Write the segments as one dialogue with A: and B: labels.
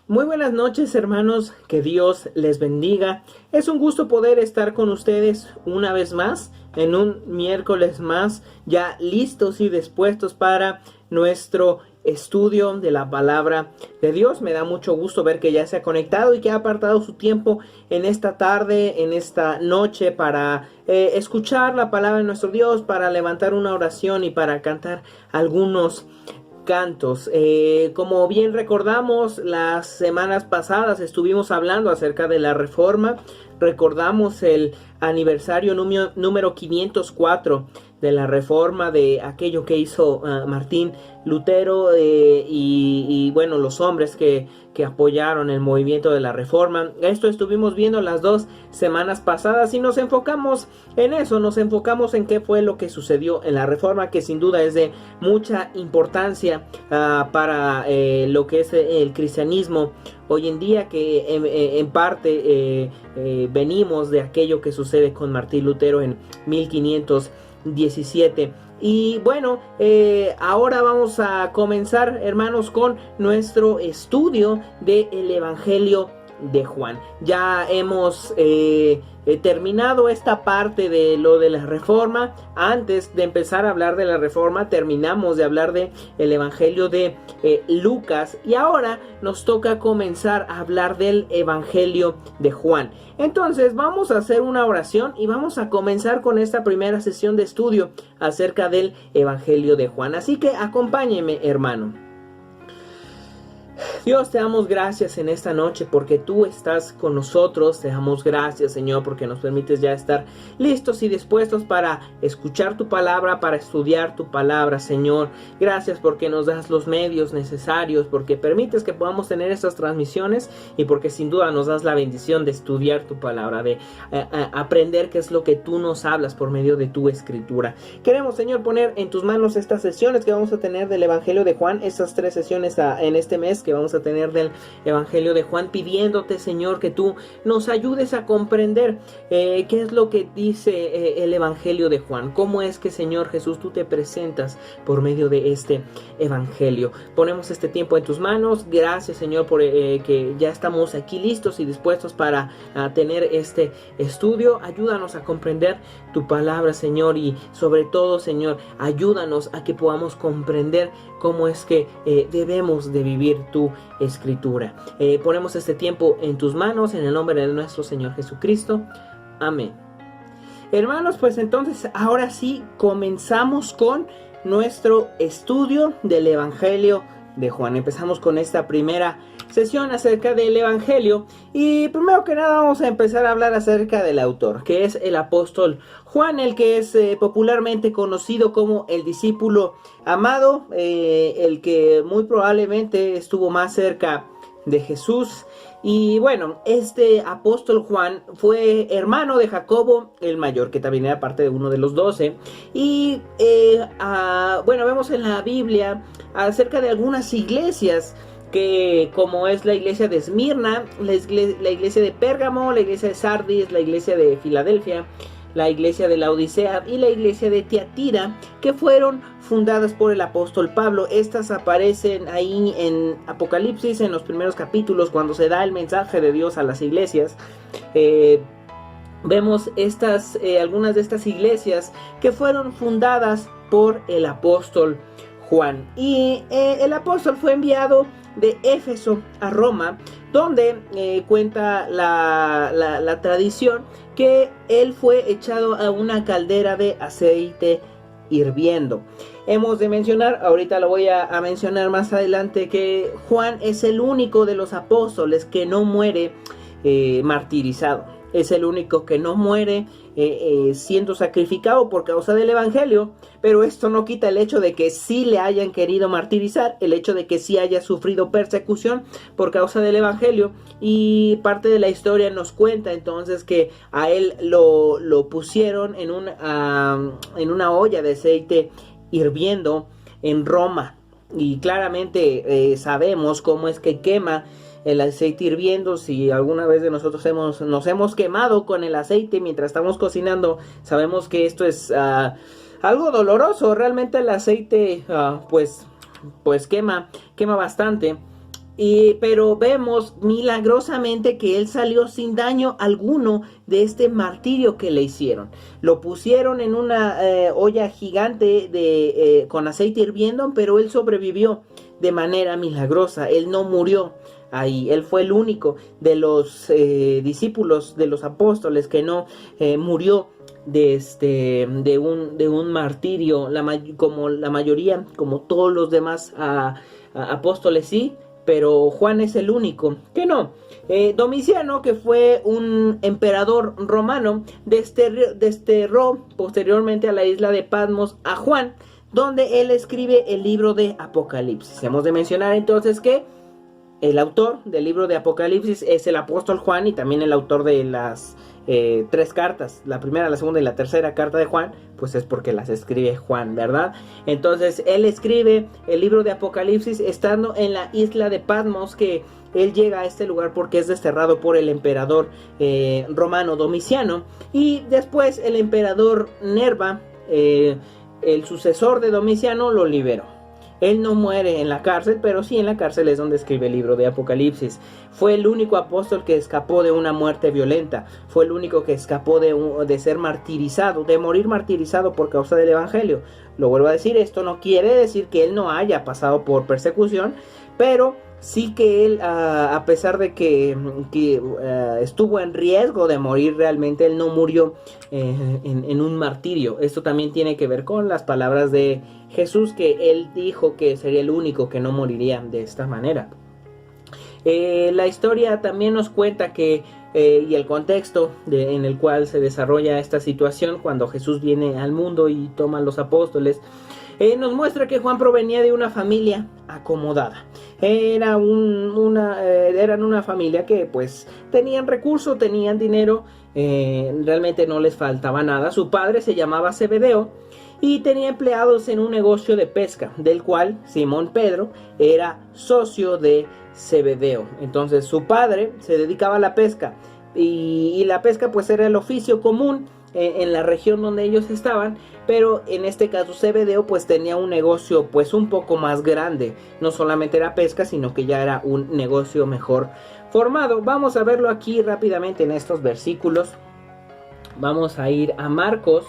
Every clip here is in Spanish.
A: Muy buenas noches, hermanos, que Dios les bendiga. Es un gusto poder estar con ustedes una vez más, en un miércoles más, ya listos y dispuestos para nuestro estudio de la palabra de Dios. Me da mucho gusto ver que ya se ha conectado y que ha apartado su tiempo en esta tarde, en esta noche, para escuchar la palabra de nuestro Dios, para levantar una oración y para cantar algunos cantos. Como bien recordamos, las semanas pasadas estuvimos hablando acerca de la Reforma. Recordamos el aniversario número 504 de la Reforma, de aquello que hizo Martín Lutero y bueno, los hombres que apoyaron el movimiento de la Reforma. Esto estuvimos viendo las 2 semanas pasadas y nos enfocamos en eso, nos enfocamos en qué fue lo que sucedió en la Reforma, que sin duda es de mucha importancia para lo que es el cristianismo hoy en día, que en parte venimos de aquello que sucede con Martín Lutero en 1517. Y bueno, ahora vamos a comenzar, hermanos, con nuestro estudio del Evangelio de Juan. Ya hemos terminado esta parte de lo de la Reforma. Antes de empezar a hablar de la Reforma, terminamos de hablar de el Evangelio de Lucas, y ahora nos toca comenzar a hablar del Evangelio de Juan. Entonces vamos a hacer una oración y vamos a comenzar con esta primera sesión de estudio acerca del Evangelio de Juan. Así que acompáñeme, hermano. Dios, te damos gracias en esta noche porque tú estás con nosotros. Te damos gracias, Señor, porque nos permites ya estar listos y dispuestos para escuchar tu palabra, para estudiar tu palabra, Señor. Gracias porque nos das los medios necesarios, porque permites que podamos tener estas transmisiones y porque sin duda nos das la bendición de estudiar tu palabra, de aprender qué es lo que tú nos hablas por medio de tu escritura. Queremos, Señor, poner en tus manos estas sesiones que vamos a tener del Evangelio de Juan, estas 3 sesiones en este mes que vamos a tener del Evangelio de Juan, pidiéndote, Señor, que tú nos ayudes a comprender qué es lo que dice el Evangelio de Juan, cómo es que, Señor Jesús, tú te presentas por medio de este Evangelio. Ponemos este tiempo en tus manos. Gracias, Señor, por que ya estamos aquí listos y dispuestos para tener este estudio. Ayúdanos a comprender tu palabra, Señor, y sobre todo, Señor, ayúdanos a que podamos comprender cómo es que debemos de vivir tu escritura. Ponemos este tiempo en tus manos, en el nombre de nuestro Señor Jesucristo. Amén. Hermanos, pues entonces ahora sí comenzamos con nuestro estudio del Evangelio de Juan. Empezamos con esta primera sesión acerca del Evangelio, y primero que nada vamos a empezar a hablar acerca del autor, que es el apóstol Juan, el que es popularmente conocido como el discípulo amado, el que muy probablemente estuvo más cerca de Jesús. Y bueno, este apóstol Juan fue hermano de Jacobo el mayor, que también era parte de uno de los 12. Y bueno, vemos en la Biblia acerca de algunas iglesias, que como es la iglesia de Esmirna, la iglesia de Pérgamo, la iglesia de Sardis, la iglesia de Filadelfia, la iglesia de Laodicea y la iglesia de Tiatira, que fueron fundadas por el apóstol Pablo. Estas aparecen ahí en Apocalipsis, en los primeros capítulos, cuando se da el mensaje de Dios a las iglesias. Vemos algunas de estas iglesias que fueron fundadas por el apóstol Juan. Y el apóstol fue enviado de Éfeso a Roma, donde cuenta la tradición que él fue echado a una caldera de aceite hirviendo. Hemos de mencionar, ahorita lo voy a mencionar más adelante, que Juan es el único de los apóstoles que no muere martirizado. Es el único que no muere siendo sacrificado por causa del Evangelio, pero esto no quita el hecho de que sí le hayan querido martirizar, el hecho de que sí haya sufrido persecución por causa del Evangelio. Y parte de la historia nos cuenta entonces que a él lo pusieron en una olla de aceite hirviendo en Roma, y claramente sabemos cómo es que quema el aceite hirviendo. Si alguna vez de nosotros nos hemos quemado con el aceite mientras estamos cocinando, sabemos que esto es algo doloroso. Realmente el aceite pues quema bastante. Pero vemos milagrosamente que él salió sin daño alguno de este martirio que le hicieron. Lo pusieron en una olla gigante con aceite hirviendo, pero él sobrevivió de manera milagrosa. Él no murió ahí. Él fue el único de los discípulos, de los apóstoles, que no murió de un martirio, como la mayoría, como todos los demás apóstoles sí, pero Juan es el único que no. Domiciano, que fue un emperador romano, desterró posteriormente a la isla de Patmos a Juan, donde él escribe el libro de Apocalipsis. Hemos de mencionar entonces que el autor del libro de Apocalipsis es el apóstol Juan, y también el autor de las 3 cartas, la primera, la segunda y la tercera carta de Juan, pues es porque las escribe Juan, ¿verdad? Entonces él escribe el libro de Apocalipsis estando en la isla de Patmos, que él llega a este lugar porque es desterrado por el emperador romano Domiciano, y después el emperador Nerva, el sucesor de Domiciano, lo liberó. Él no muere en la cárcel, pero sí en la cárcel es donde escribe el libro de Apocalipsis. Fue el único apóstol que escapó de una muerte violenta. Fue el único que escapó de ser martirizado, de morir martirizado por causa del evangelio. Lo vuelvo a decir, esto no quiere decir que él no haya pasado por persecución, pero sí que él, a pesar de que estuvo en riesgo de morir, realmente él no murió en un martirio. Esto también tiene que ver con las palabras de Jesús, que él dijo que sería el único que no moriría de esta manera. La historia también nos cuenta que y el contexto en el cual se desarrolla esta situación cuando Jesús viene al mundo y toma a los apóstoles, nos muestra que Juan provenía de una familia acomodada. Eran una familia que pues tenían recursos, tenían dinero, realmente no les faltaba nada. Su padre se llamaba Zebedeo y tenía empleados en un negocio de pesca, del cual Simón Pedro era socio de Zebedeo. Entonces su padre se dedicaba a la pesca, y la pesca pues era el oficio común en la región donde ellos estaban, pero en este caso Zebedeo pues tenía un negocio pues un poco más grande. No solamente era pesca, sino que ya era un negocio mejor formado. Vamos a verlo aquí rápidamente en estos versículos. Vamos a ir a Marcos,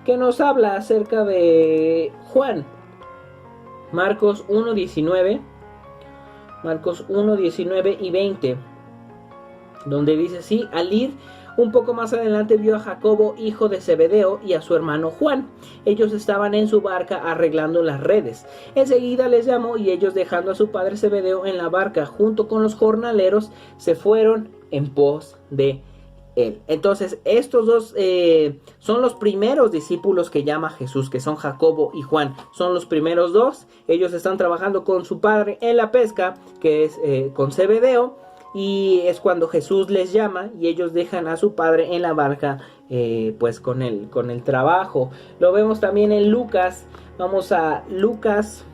A: que nos habla acerca de Juan. Marcos 1:19, Marcos 1:19 y 20, donde dice así: al ir un poco más adelante vio a Jacobo, hijo de Zebedeo, y a su hermano Juan. Ellos estaban en su barca arreglando las redes. Enseguida les llamó, y ellos, dejando a su padre Zebedeo en la barca junto con los jornaleros, se fueron en pos de él. Entonces estos dos son los primeros discípulos que llama Jesús, que son Jacobo y Juan. Son los primeros dos. Ellos están trabajando con su padre en la pesca, que es con Zebedeo, y es cuando Jesús les llama y ellos dejan a su padre en la barca pues con el trabajo. Lo vemos también en Lucas. Vamos a Lucas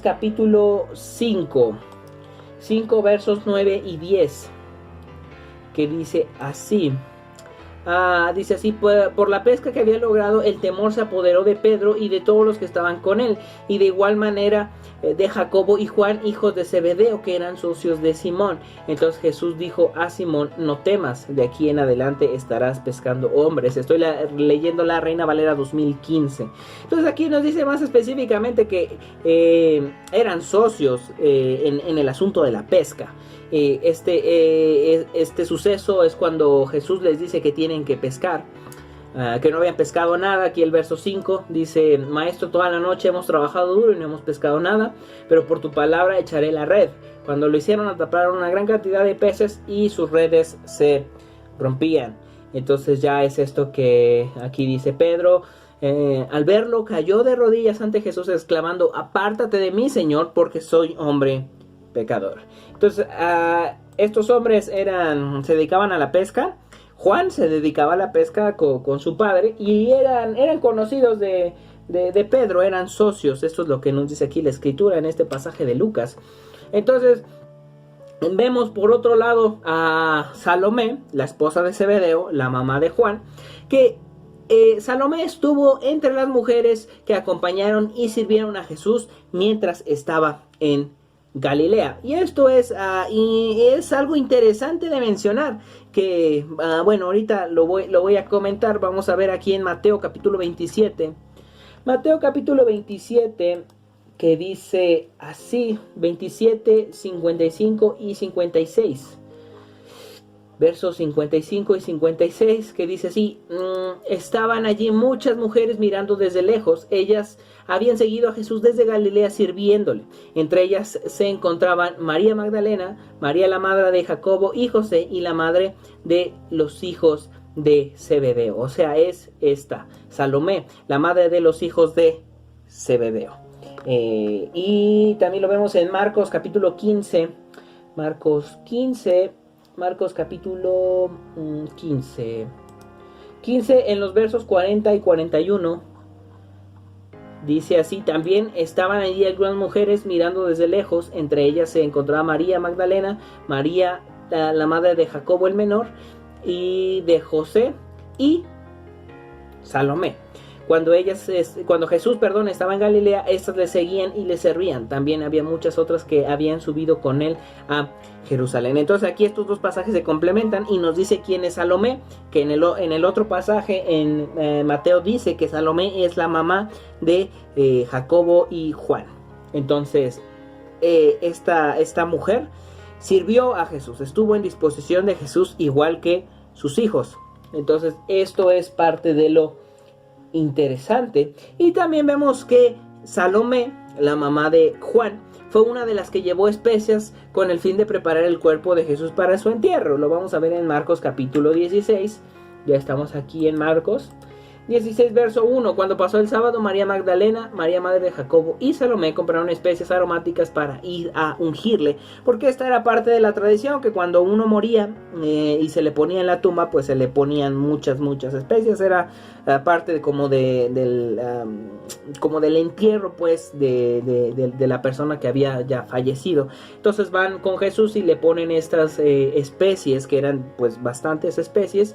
A: capítulo 5 versos 9 y 10, que dice así. Dice así: por la pesca que había logrado, el temor se apoderó de Pedro y de todos los que estaban con él, y de igual manera de Jacobo y Juan, hijos de Zebedeo, que eran socios de Simón. Entonces Jesús dijo a Simón: no temas, de aquí en adelante estarás pescando hombres. Estoy leyendo la Reina Valera 2015. Entonces aquí nos dice más específicamente que eran socios en el asunto de la pesca. Este suceso es cuando Jesús les dice que tienen que pescar, que no habían pescado nada. Aquí el verso 5 dice: maestro, toda la noche hemos trabajado duro y no hemos pescado nada, pero por tu palabra echaré la red. Cuando lo hicieron, atraparon una gran cantidad de peces y sus redes se rompían. Entonces ya es esto que aquí dice Pedro. Al verlo, cayó de rodillas ante Jesús, exclamando: apártate de mí, Señor, porque soy hombre pecador. Entonces estos hombres se dedicaban a la pesca. Juan se dedicaba a la pesca con su padre, y eran conocidos de Pedro, eran socios. Esto es lo que nos dice aquí la escritura en este pasaje de Lucas. Entonces vemos por otro lado a Salomé, la esposa de Zebedeo, la mamá de Juan, que Salomé estuvo entre las mujeres que acompañaron y sirvieron a Jesús mientras estaba en Galilea. Y esto y es algo interesante de mencionar, que bueno, ahorita lo voy a comentar. Vamos a ver aquí en Mateo capítulo 27. Mateo capítulo 27, que dice así, 27, 55 y 56. Versos 55 y 56, que dice así: estaban allí muchas mujeres mirando desde lejos. Ellas habían seguido a Jesús desde Galilea sirviéndole. Entre ellas se encontraban María Magdalena, María la madre de Jacobo y José, y la madre de los hijos de Zebedeo. O sea, es esta, Salomé, la madre de los hijos de Zebedeo. Y también lo vemos en Marcos capítulo 15. Marcos capítulo 15, en los versos 40 y 41, dice así: también estaban allí algunas mujeres mirando desde lejos. Entre ellas se encontraba María Magdalena, María la madre de Jacobo el menor y de José, y Salomé. Cuando Jesús, estaba en Galilea, estas le seguían y le servían. También había muchas otras que habían subido con él a Jerusalén. Entonces aquí estos dos pasajes se complementan y nos dice quién es Salomé, que en el otro pasaje en Mateo dice que Salomé es la mamá de Jacobo y Juan. Entonces esta mujer sirvió a Jesús, estuvo en disposición de Jesús igual que sus hijos. Entonces esto es parte de lo interesante. Y también vemos que Salomé, la mamá de Juan, fue una de las que llevó especias con el fin de preparar el cuerpo de Jesús para su entierro. Lo vamos a ver en Marcos capítulo 16. Ya estamos aquí en Marcos 16, verso 1. Cuando pasó el sábado, María Magdalena, María madre de Jacobo y Salomé compraron especias aromáticas para ir a ungirle, porque esta era parte de la tradición, que cuando uno moría y se le ponía en la tumba, pues se le ponían muchas especias. Era parte como del entierro, pues, de la persona que había ya fallecido. Entonces van con Jesús y le ponen estas especies, que eran pues bastantes especies,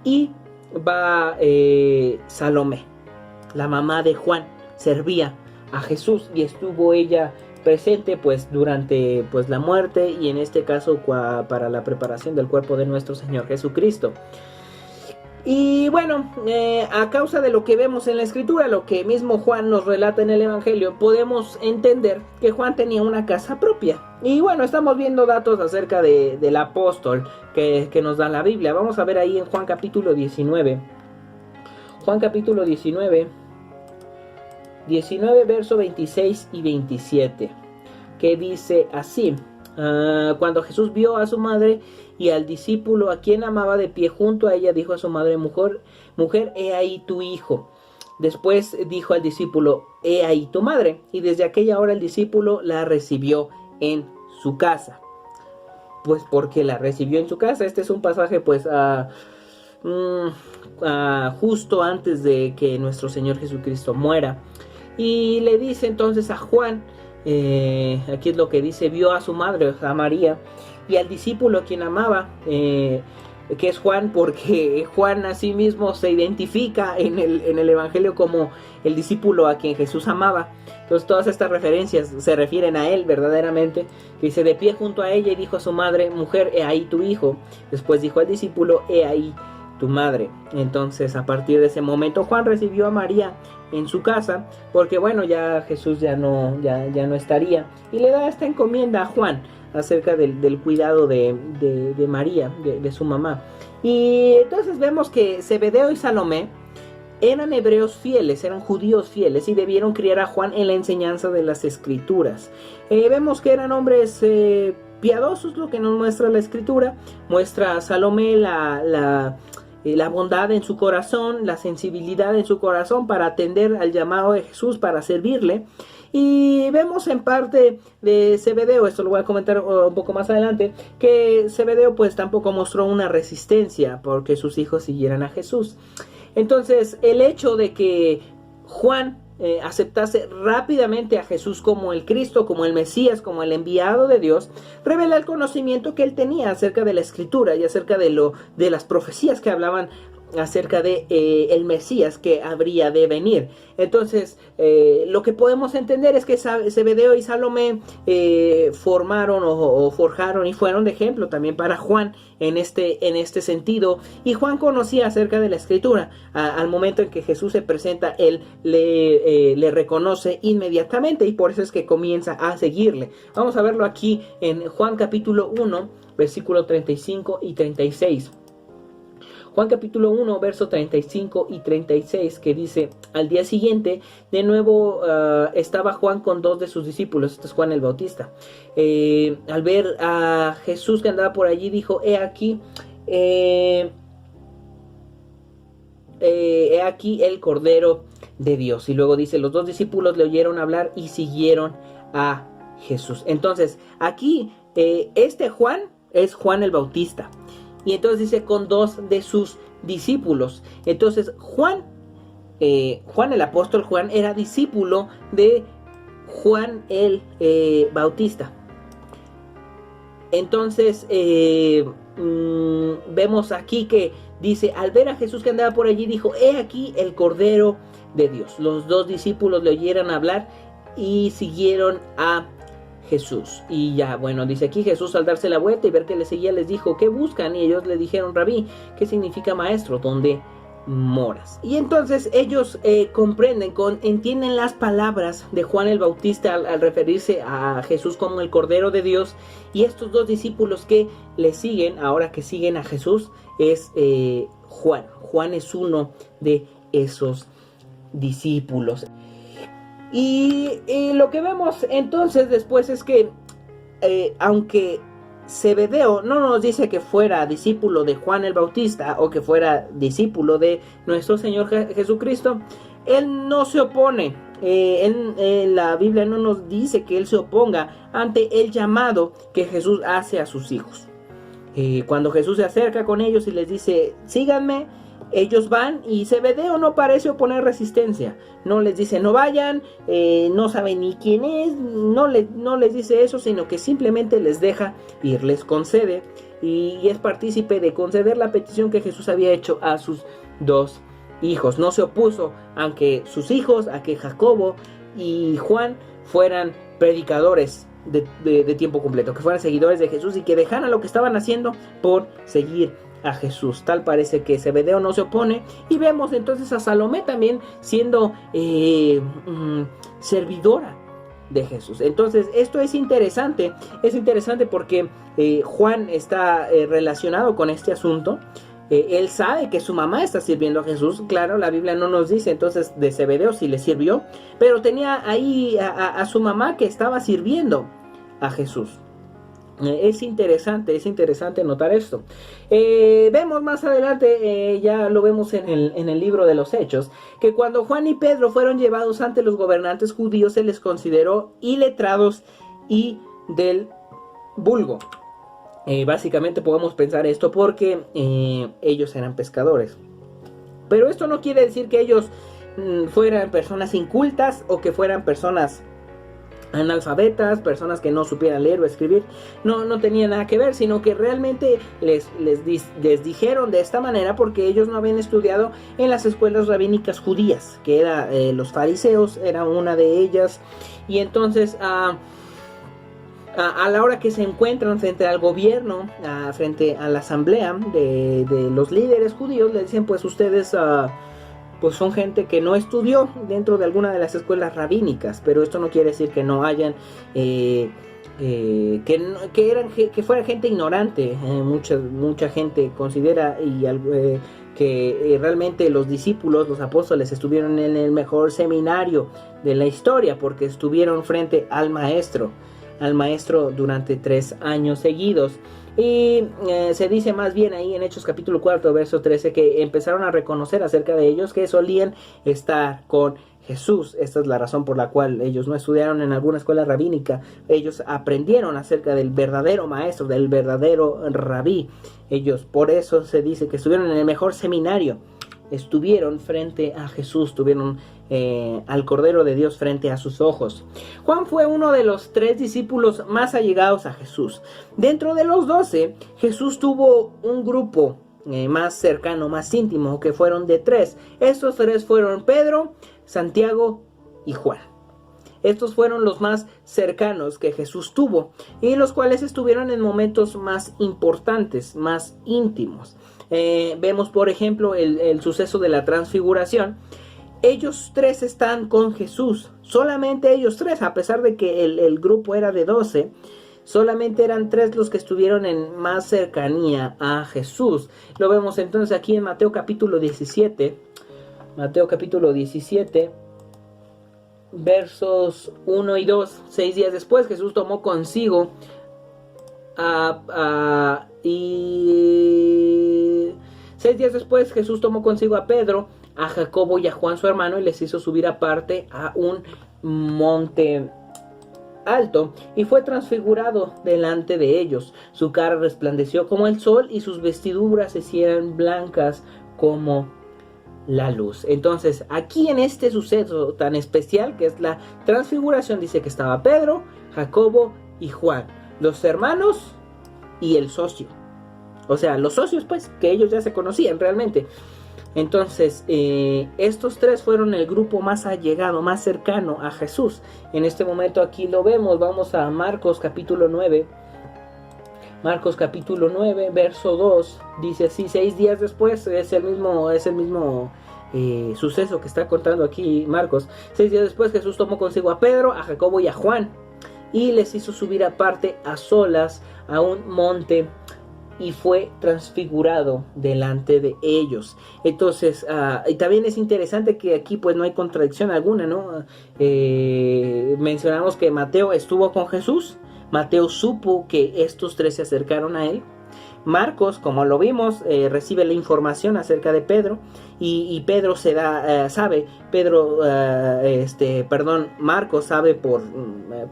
A: y va Salomé, la mamá de Juan, servía a Jesús y estuvo ella presente pues durante pues la muerte, y en este caso para la preparación del cuerpo de nuestro Señor Jesucristo. Y bueno, a causa de lo que vemos en la escritura, lo que mismo Juan nos relata en el evangelio, podemos entender que Juan tenía una casa propia. Y bueno, estamos viendo datos acerca del apóstol que nos da la Biblia. Vamos a ver ahí en Juan capítulo 19. Juan capítulo 19, verso 26 y 27, que dice así: cuando Jesús vio a su madre y al discípulo a quien amaba de pie junto a ella, dijo a su madre: mujer, he ahí tu hijo. Después dijo al discípulo: he ahí tu madre. Y desde aquella hora el discípulo la recibió en su casa. Pues porque la recibió en su casa. Este es un pasaje pues justo antes de que nuestro Señor Jesucristo muera. Y le dice entonces a Juan, aquí es lo que dice: vio a su madre, a María, y al discípulo a quien amaba, que es Juan, porque Juan asimismo se identifica en el evangelio como el discípulo a quien Jesús amaba. Entonces todas estas referencias se refieren a él verdaderamente, que dice: de pie junto a ella, y dijo a su madre: mujer, he ahí tu hijo. Después dijo al discípulo: he ahí tu madre. Entonces a partir de ese momento Juan recibió a María en su casa, porque bueno, ya Jesús ya no estaría, y le da esta encomienda a Juan acerca del cuidado de María, de su mamá. Y entonces vemos que Zebedeo y Salomé eran hebreos fieles, eran judíos fieles, y debieron criar a Juan en la enseñanza de las escrituras. Vemos que eran hombres piadosos, lo que nos muestra la escritura. Muestra a Salomé la bondad en su corazón, la sensibilidad en su corazón para atender al llamado de Jesús, para servirle. Y vemos en parte de Zebedeo, esto lo voy a comentar un poco más adelante, que Zebedeo pues tampoco mostró una resistencia porque sus hijos siguieran a Jesús. Entonces el hecho de que Juan aceptase rápidamente a Jesús como el Cristo, como el Mesías, como el enviado de Dios, revela el conocimiento que él tenía acerca de la escritura y acerca de las profecías que hablaban acerca de el Mesías que habría de venir. Entonces, lo que podemos entender es que Zebedeo y Salomé formaron o forjaron y fueron de ejemplo también para Juan en este sentido. Y Juan conocía acerca de la Escritura. Al momento en que Jesús se presenta, él le reconoce inmediatamente, y por eso es que comienza a seguirle. Vamos a verlo aquí en Juan capítulo 1, versículo 35 y 36. Juan capítulo 1, verso 35 y 36, que dice: al día siguiente, de nuevo estaba Juan con dos de sus discípulos. Este es Juan el Bautista. Al ver a Jesús que andaba por allí, dijo: he aquí el Cordero de Dios. Y luego dice: los dos discípulos le oyeron hablar y siguieron a Jesús. Entonces, aquí este Juan es Juan el Bautista. Y entonces dice con dos de sus discípulos. Entonces Juan el apóstol Juan era discípulo de Juan el Bautista. Entonces vemos aquí que dice: al ver a Jesús que andaba por allí, dijo: he aquí el Cordero de Dios. Los dos discípulos le oyeron hablar y siguieron a Jesús. Y ya, bueno, dice aquí: Jesús, al darse la vuelta y ver que le seguía, les dijo: ¿qué buscan? Y ellos le dijeron: Rabí, ¿qué significa maestro? ¿Dónde moras? Y entonces ellos entienden las palabras de Juan el Bautista al referirse a Jesús como el Cordero de Dios. Y estos dos discípulos que le siguen, ahora que siguen a Jesús, es Juan. Juan es uno de esos discípulos. Y lo que vemos entonces después es que aunque Zebedeo no nos dice que fuera discípulo de Juan el Bautista o que fuera discípulo de nuestro Señor Jesucristo, él no se opone. En la Biblia no nos dice que él se oponga ante el llamado que Jesús hace a sus hijos. Cuando Jesús se acerca con ellos y les dice: síganme, ellos van, y Zebedeo no parece oponer resistencia. No les dice no vayan, no sabe ni quién es, no les dice eso, sino que simplemente les deja ir, les concede, y es partícipe de conceder la petición que Jesús había hecho a sus dos hijos. No se opuso a que sus hijos, a que Jacobo y Juan fueran predicadores de tiempo completo, que fueran seguidores de Jesús y que dejaran lo que estaban haciendo por seguir a Jesús. Tal parece que Zebedeo no se opone, y vemos entonces a Salomé también siendo servidora de Jesús. Entonces esto es interesante porque Juan está relacionado con este asunto. Él sabe que su mamá está sirviendo a Jesús. Claro, la Biblia no nos dice entonces de Zebedeo si le sirvió, pero tenía ahí a su mamá que estaba sirviendo a Jesús. Es interesante notar esto. Vemos más adelante, ya lo vemos en el libro de los Hechos, que cuando Juan y Pedro fueron llevados ante los gobernantes judíos, se les consideró iletrados y del vulgo. Básicamente podemos pensar esto porque ellos eran pescadores. Pero esto no quiere decir que ellos fueran personas incultas o que fueran personas analfabetas, personas que no supieran leer o escribir. No tenía nada que ver, sino que realmente les dijeron de esta manera porque ellos no habían estudiado en las escuelas rabínicas judías, que era los fariseos, era una de ellas. Y entonces a la hora que se encuentran frente al gobierno, frente a la asamblea de los líderes judíos, le dicen: pues ustedes pues son gente que no estudió dentro de alguna de las escuelas rabínicas, pero esto no quiere decir que no hayan que fuera gente ignorante. Mucha gente considera que realmente los discípulos, los apóstoles, estuvieron en el mejor seminario de la historia porque estuvieron frente al maestro durante 3 años seguidos. Y se dice más bien ahí en Hechos capítulo 4 verso 13 que empezaron a reconocer acerca de ellos que solían estar con Jesús. Esta es la razón por la cual ellos no estudiaron en alguna escuela rabínica. Ellos aprendieron acerca del verdadero maestro, del verdadero rabí. Ellos, por eso se dice que estuvieron en el mejor seminario. Estuvieron frente a Jesús, tuvieron al Cordero de Dios frente a sus ojos. Juan fue uno de los 3 discípulos más allegados a Jesús. Dentro de los 12, Jesús tuvo un grupo más cercano, más íntimo, que fueron de 3. Estos 3 fueron Pedro, Santiago y Juan. Estos fueron los más cercanos que Jesús tuvo y los cuales estuvieron en momentos más importantes, más íntimos. Vemos, por ejemplo, el suceso de la transfiguración. Ellos 3 están con Jesús, solamente ellos 3, a pesar de que el grupo era de 12, solamente eran 3 los que estuvieron en más cercanía a Jesús. Lo vemos entonces aquí en Mateo capítulo 17, versos 1 y 2. 6 días después Jesús tomó consigo y 6 días después Jesús tomó consigo a Pedro, a Jacobo y a Juan su hermano y les hizo subir aparte a un monte alto y fue transfigurado delante de ellos. Su cara resplandeció como el sol y sus vestiduras se hicieron blancas como la luz. Entonces aquí en este suceso tan especial que es la transfiguración, dice que estaba Pedro, Jacobo y Juan, los hermanos y el socio. O sea, los socios pues, que ellos ya se conocían realmente. Entonces, estos 3 fueron el grupo más allegado, más cercano a Jesús. En este momento aquí lo vemos. Vamos a Marcos capítulo 9. Marcos capítulo 9, verso 2. Dice así: 6 días después, es el mismo suceso que está contando aquí Marcos. 6 días después Jesús tomó consigo a Pedro, a Jacobo y a Juan y les hizo subir aparte a solas a un monte y fue transfigurado delante de ellos. Entonces, y también es interesante que aquí pues no hay contradicción alguna, ¿no? Mencionamos que Mateo estuvo con Jesús, Mateo supo que estos 3 se acercaron a él. Marcos, como lo vimos, recibe la información acerca de Pedro y Pedro Marcos sabe por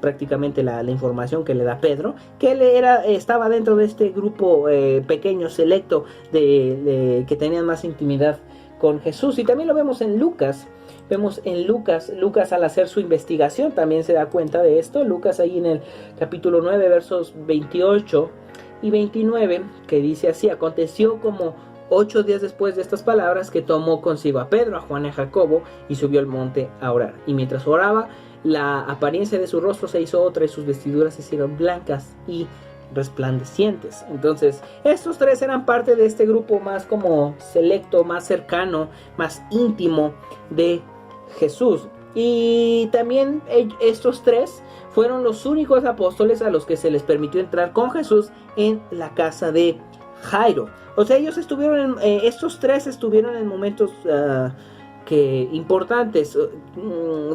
A: prácticamente la información que le da Pedro, que él estaba dentro de este grupo pequeño, selecto, que tenían más intimidad con Jesús. Y también lo vemos en Lucas. Lucas al hacer su investigación también se da cuenta de esto. Lucas ahí en el capítulo 9, versos 28 y 29, que dice así: aconteció como 8 días después de estas palabras que tomó consigo a Pedro, a Juan y a Jacobo y subió al monte a orar. Y mientras oraba, la apariencia de su rostro se hizo otra y sus vestiduras se hicieron blancas y resplandecientes. Entonces, estos 3 eran parte de este grupo más como selecto, más cercano, más íntimo de Jesús. Y también estos 3 fueron los únicos apóstoles a los que se les permitió entrar con Jesús en la casa de Jairo. O sea, estos 3 estuvieron en momentos importantes.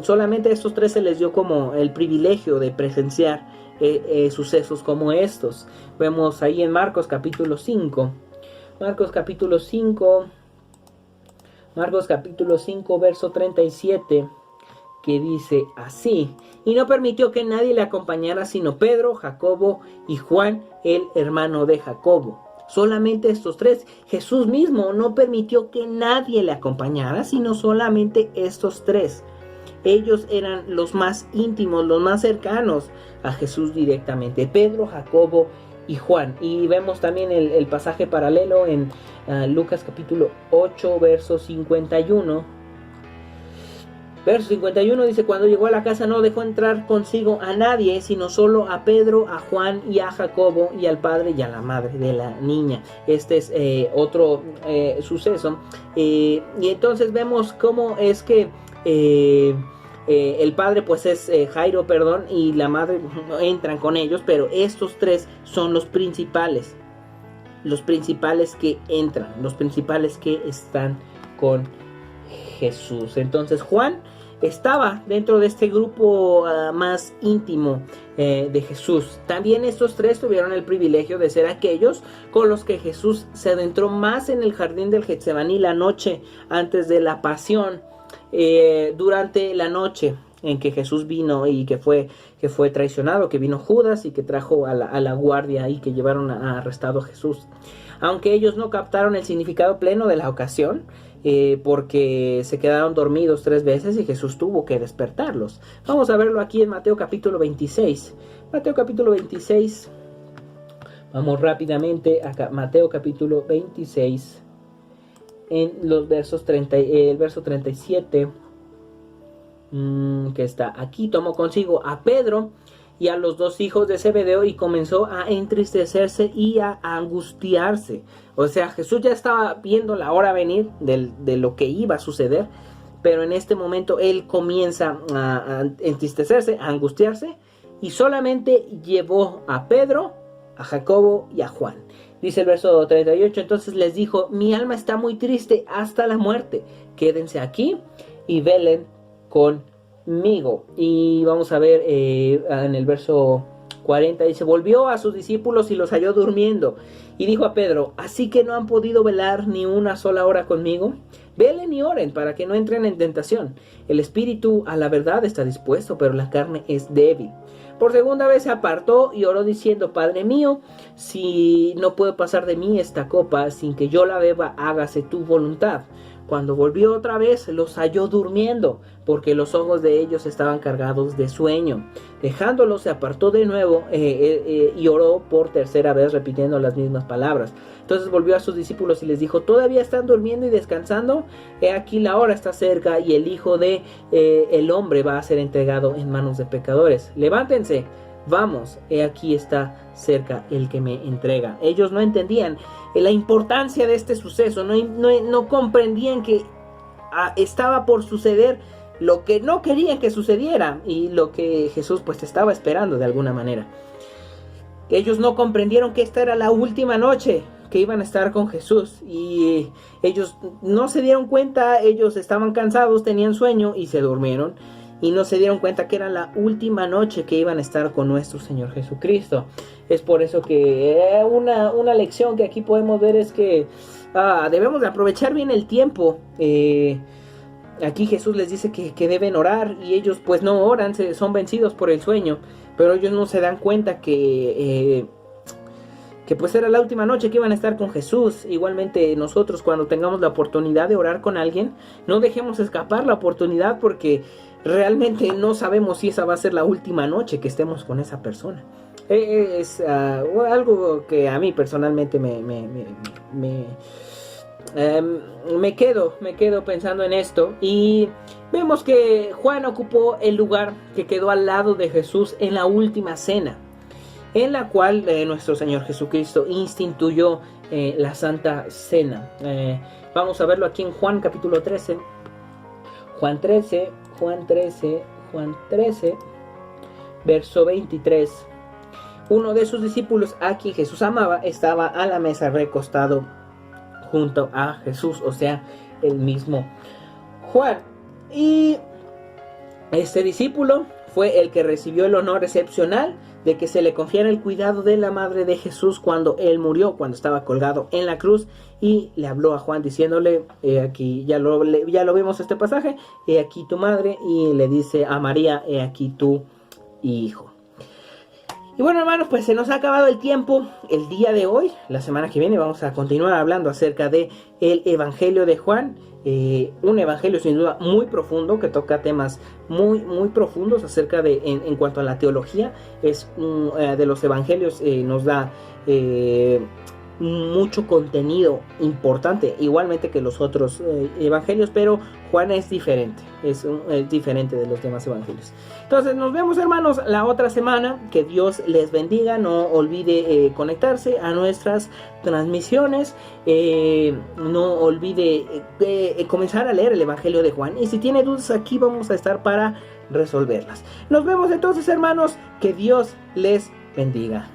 A: Solamente a estos 3 se les dio como el privilegio de presenciar sucesos como estos. Vemos ahí en Marcos capítulo 5. Marcos capítulo 5, verso 37. Que dice así: y no permitió que nadie le acompañara sino Pedro, Jacobo y Juan, el hermano de Jacobo. Solamente estos 3. Jesús mismo no permitió que nadie le acompañara sino solamente estos 3. Ellos eran los más íntimos, los más cercanos a Jesús directamente: Pedro, Jacobo y Juan. Y vemos también el pasaje paralelo en Lucas capítulo 8, verso 51. Verso 51 dice: cuando llegó a la casa no dejó entrar consigo a nadie, sino solo a Pedro, a Juan y a Jacobo y al padre y a la madre de la niña. Este es otro suceso. Y entonces vemos cómo es que el padre pues es Jairo, y la madre entran con ellos, pero estos 3 son los principales que entran, los principales que están con Jesús. Entonces Juan estaba dentro de este grupo más íntimo de Jesús. También estos 3 tuvieron el privilegio de ser aquellos con los que Jesús se adentró más en el jardín del Getsemaní la noche antes de la pasión. Durante la noche en que Jesús vino y que fue traicionado, que vino Judas y que trajo a la guardia y que llevaron arrestado a Jesús. Aunque ellos no captaron el significado pleno de la ocasión, porque se quedaron dormidos 3 veces y Jesús tuvo que despertarlos. Vamos a verlo aquí en Mateo capítulo 26. Mateo capítulo 26, Vamos rápidamente a Mateo capítulo 26, en los versos el verso 37, que está aquí. Tomó consigo a Pedro y a los dos hijos de Zebedeo y comenzó a entristecerse y a angustiarse. O sea, Jesús ya estaba viendo la hora venir de lo que iba a suceder, pero en este momento él comienza a entristecerse, a angustiarse, y solamente llevó a Pedro, a Jacobo y a Juan. Dice el verso 38, entonces les dijo: mi alma está muy triste hasta la muerte, quédense aquí y velen conmigo. Y vamos a ver en el verso 40, dice: volvió a sus discípulos y los halló durmiendo, y dijo a Pedro: ¿así que no han podido velar ni una sola hora conmigo? Velen y oren para que no entren en tentación. El espíritu a la verdad está dispuesto, pero la carne es débil. Por segunda vez se apartó y oró diciendo: Padre mío, si no puedo pasar de mí esta copa sin que yo la beba, hágase tu voluntad. Cuando volvió otra vez, los halló durmiendo, porque los ojos de ellos estaban cargados de sueño. Dejándolos, se apartó de nuevo y oró por tercera vez, repitiendo las mismas palabras. Entonces volvió a sus discípulos y les dijo: ¿todavía están durmiendo y descansando? He aquí la hora está cerca y el Hijo de el Hombre va a ser entregado en manos de pecadores. Levántense, vamos, he aquí está cerca el que me entrega. Ellos no entendían la importancia de este suceso, no comprendían que estaba por suceder lo que no querían que sucediera y lo que Jesús pues estaba esperando de alguna manera. Ellos no comprendieron que esta era la última noche que iban a estar con Jesús, y ellos no se dieron cuenta. Ellos estaban cansados, tenían sueño y se durmieron, y no se dieron cuenta que era la última noche que iban a estar con nuestro Señor Jesucristo. Es por eso que una lección que aquí podemos ver es que debemos de aprovechar bien el tiempo. Aquí Jesús les dice que deben orar, y ellos pues no oran, son vencidos por el sueño, pero ellos no se dan cuenta que pues era la última noche que iban a estar con Jesús. Igualmente nosotros, cuando tengamos la oportunidad de orar con alguien, no dejemos escapar la oportunidad, porque realmente no sabemos si esa va a ser la última noche que estemos con esa persona. Es algo que a mí personalmente me quedo pensando en esto. Y vemos que Juan ocupó el lugar que quedó al lado de Jesús en la última cena, en la cual nuestro Señor Jesucristo instituyó la Santa Cena. Vamos a verlo aquí en Juan capítulo 13. Juan 13, verso 23. Uno de sus discípulos, a quien Jesús amaba, estaba a la mesa recostado junto a Jesús, o sea, el mismo Juan. Y este discípulo fue el que recibió el honor excepcional de que se le confiara el cuidado de la madre de Jesús cuando él murió, cuando estaba colgado en la cruz, y le habló a Juan diciéndole, aquí ya lo vimos este pasaje: he aquí tu madre, y le dice a María: he aquí tu hijo. Y bueno, hermanos, pues se nos ha acabado el tiempo el día de hoy. La semana que viene vamos a continuar hablando acerca de el Evangelio de Juan. Un evangelio sin duda muy profundo, que toca temas muy profundos acerca de en cuanto a la teología. Es de los evangelios, nos da mucho contenido importante, igualmente que los otros evangelios, pero Juan es diferente, es diferente de los demás evangelios. Entonces nos vemos, hermanos, la otra semana. Que Dios les bendiga. No olvide conectarse a nuestras transmisiones, no olvide comenzar a leer el Evangelio de Juan, y si tiene dudas, aquí vamos a estar para resolverlas. Nos vemos entonces, hermanos, que Dios les bendiga.